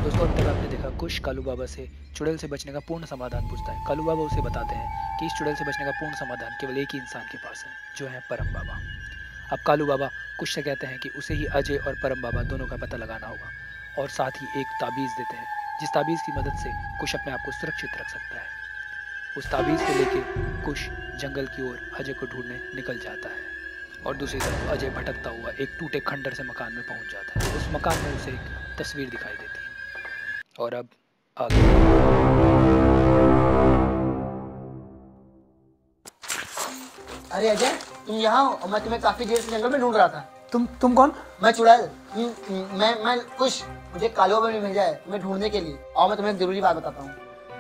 दोस्तों अब तक आपने देखा कुश कालू बाबा से चुड़ैल से बचने का पूर्ण समाधान पूछता है। कालू बाबा उसे बताते हैं कि इस चुड़ैल से बचने का पूर्ण समाधान केवल एक ही इंसान के पास है, जो है परम बाबा। अब कालू बाबा कुश से कहते हैं कि उसे ही अजय और परम बाबा दोनों का पता लगाना होगा, और साथ ही एक ताबीज़ देते हैं जिस ताबीज़ की मदद से कुश अपने आप को सुरक्षित रख सकता है। उस ताबीज़ को लेकर कुश जंगल की ओर अजय को ढूंढने निकल जाता है, और दूसरी तरफ अजय भटकता हुआ एक टूटे खंडर से मकान में पहुंच जाता है। उस मकान में उसे एक तस्वीर दिखाई देती है। और अब आगे अरे अजय, तुम यहाँ हो और मैं तुम्हें काफी देर से जंगल में ढूंढ रहा था। तुम कौन? मैं चुड़ैल। मैं कुश। मुझे कालू बाबा ने भेजा है तुम्हें ढूंढने के लिए, और मैं तुम्हें एक जरूरी बात बताता हूँ।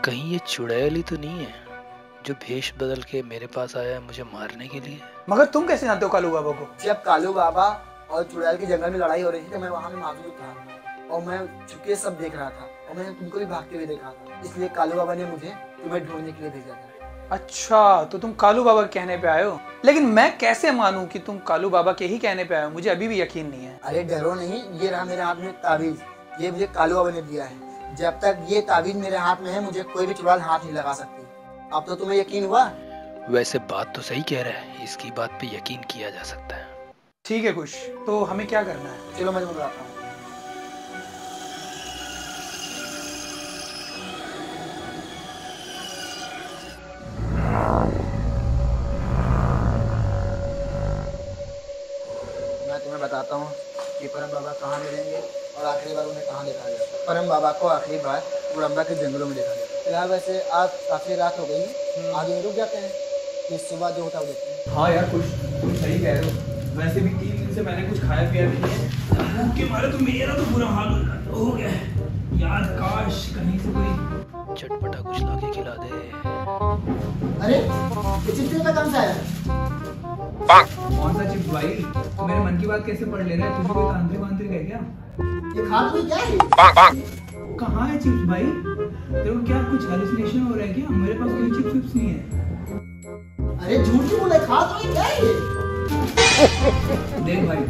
कहीं ये चुड़ैल ही तो नहीं है जो भेष बदल के मेरे पास आया है मुझे मारने के लिए? मगर तुम कैसे जानते हो कालू बाबा को? जब कालू बाबा और चुड़ैल के जंगल में लड़ाई हो रही थी तो मैं वहाँ में मौजूद था, और मैं छुपके सब देख रहा था, और मैंने तुमको भी भागते हुए देखा था। इसलिए कालू बाबा ने मुझे तुम्हें ढूंढने के लिए भेजा था। अच्छा, तो तुम कालू बाबा के कहने पे आए हो? लेकिन मैं कैसे मानूं कि तुम कालू बाबा के ही कहने पे आए हो? मुझे अभी भी यकीन नहीं है। अरे डरो नहीं, ये रहा मेरे हाथ में ताबीज। ये मुझे कालू बाबा ने दिया है। जब तक ये ताबीज मेरे हाथ में है मुझे कोई भी चुड़ैल हाथ नहीं लगा सकती। अब तो तुम्हें यकीन हुआ? वैसे बात तो सही कह रहा है, इसकी बात पे यकीन किया जा सकता है। ठीक है कुश, तो हमें क्या करना है? चलो मैं तुम्हें बताता हूँ। मैं तुम्हें बताता हूँ कि परम बाबा कहाँ मिलेंगे और आखिरी बार उन्हें कहाँ देखा गया। परम बाबा को आखिरी बार गुड़म्बा के जंगलों में देखा गया। फिलहाल वैसे आज काफी रात हो गई है, आज हम रुक जाते हैं, कि सुबह जो होता है वो देखते हैं। हाँ यार कुछ तुम सही कह रहे हो। वैसे भी 3 दिन से मैंने कुछ खाया पिया नहीं है, भूख के मारे तो मेरा तो बुरा हाल हो गया है यार। काश कहीं से कोई चटपटा कुछ लाके खिला दे। अरे ये चिट्ठी में कौन सा है? कौन सा चिप्स भाई? तू मेरे मन की बात कैसे पढ़ ले रहा है? तुझे कोई तांत्रिक वांत्रिक है क्या? ये खा तो क्या है? कहाँ है चिप्स भाई? तेरे को क्या कुछ हेलुसिनेशन हो रहा है क्या? मेरे पास कोई चिप्स विप्स नहीं है। अरे झूठ क्यों बोले? खा तो क्या है? देख भाई,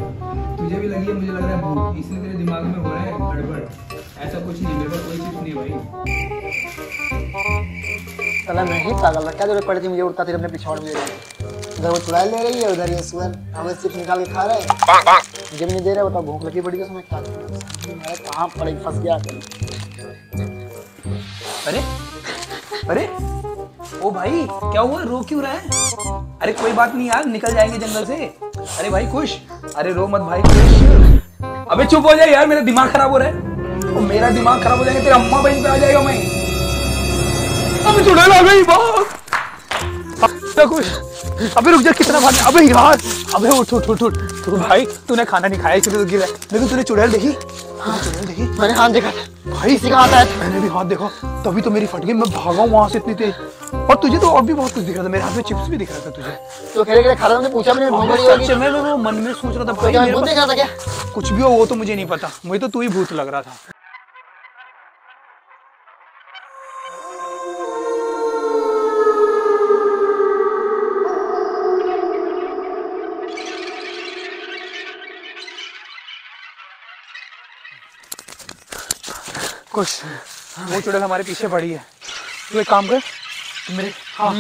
तुझे भी लगी है, मुझे लग रहा है भूख, इसलिए तेरे दिमाग में हो रहा है गड़बड़। ऐसा कुछ नहीं, मेरे पास कोई चिप्स नहीं है भाई। साला मैं ही पागल था, क्या जरूरत पड़ी थी मुझे उड़ता फिर अपने पिछवाड़ में ले रही। उधर वो चुड़ैल ले रही है, उधर ये सुअर हमें चिप्स निकाल के खा रहा है। मुझे भी नहीं दे रहा, बता भूख लगी पड़ी तो मैं क्या करूं? मैं कहां पड़ी फंस गया। अरे अरे ओ भाई, क्या हुआ? रो क्यों रहा है? अरे कोई बात नहीं यार, निकल जाएंगे जंगल से। अरे भाई खुश, अरे रो मत भाई खुश। अबे चुप हो जाए यार, मेरा दिमाग खराब हो रहा है। तो मेरा दिमाग खराब हो जाएगा, तेरा अम्मा बहन पे आ जाएगा मैं। अबे चुड़ैल आ गई, भाग। खुश, अबे रुक जा, कितना भाग। अबे यार, अबे उठ उठ उठ उठ। तू भाई तूने खाना नहीं खाया इसलिए तो गिरा। लेकिन तूने चुड़ैल देखी? चुड़ैल देखी? मैंने हाथ देखा था भाई, किसी का हाथ आया था। मैंने भी हाथ देखा, तभी तो मेरी फट गई। मैं भागा वहां से इतनी तेज, और तुझे तो और भी बहुत कुछ दिख रहा था। मेरे हाथ में चिप्स भी दिख रहा था तुझे। तो खेले के खा रहा था, मैंने पूछा भी नहीं, भूख लगी होगी। सच में मैं वो मन में सोच रहा था भाई, क्या मेरे भूत देख रहा था क्या? कुछ भी हो वो तो मुझे नहीं पता, मुझे तो तू ही भूत लग रहा था। कुछ वो चुड़ैल हमारे पीछे पड़ी है। तू एक काम कर, तू मेरे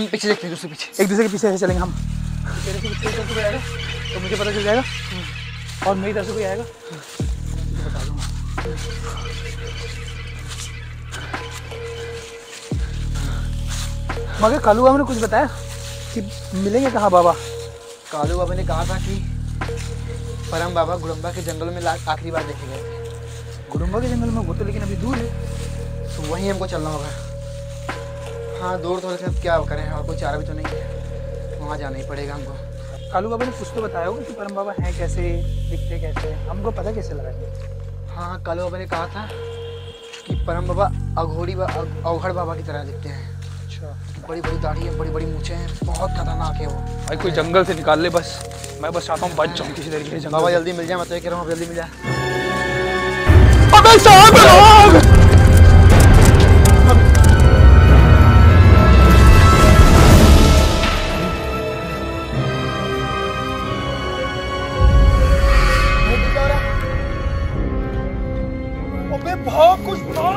पीछे देखते हैं, दूसरे पीछे। एक दूसरे के पीछे ऐसे चलेंगे हम। तेरे से कोई आएगा तो मुझे पता चल जाएगा, और मेरी तरफ से कोई आएगा तो बता दूंगा। मगर कालू बाबा ने कुछ बताया कि मिलेंगे कहाँ बाबा? कालू बाबा ने कहा था कि परम बाबा गुड़म्बा के जंगलों में आखिरी बार देखे गए थे। गुड़म्बा के जंगल में? वो तो लेकिन अभी दूर है। तो वहीं हमको चलना होगा। हाँ दूर तो, लेकिन क्या करें, और कोई चारा भी तो नहीं है, वहाँ जाना ही पड़ेगा हमको। कालू बाबा ने कुछ तो बताया होगा कि परम बाबा हैं कैसे, दिखते कैसे, हमको पता कैसे लगा? हाँ कालू बाबा ने कहा था कि परम बाबा अवघड़ बाबा की तरह दिखते हैं। अच्छा, बड़ी बड़ी दाढ़ी है, बड़ी बड़ी मूछें हैं, बहुत खतरनाक है वो। भाई कोई जंगल से निकाल ले बस, मैं बस चाहता हूँ बच जाऊँ किसी तरीके से जंगल। बाबा जल्दी मिल जाए, मैं तो ये कह रहा हूँ जल्दी मिल जाए। अबे साहब लोग! अबे ओ कुछ तो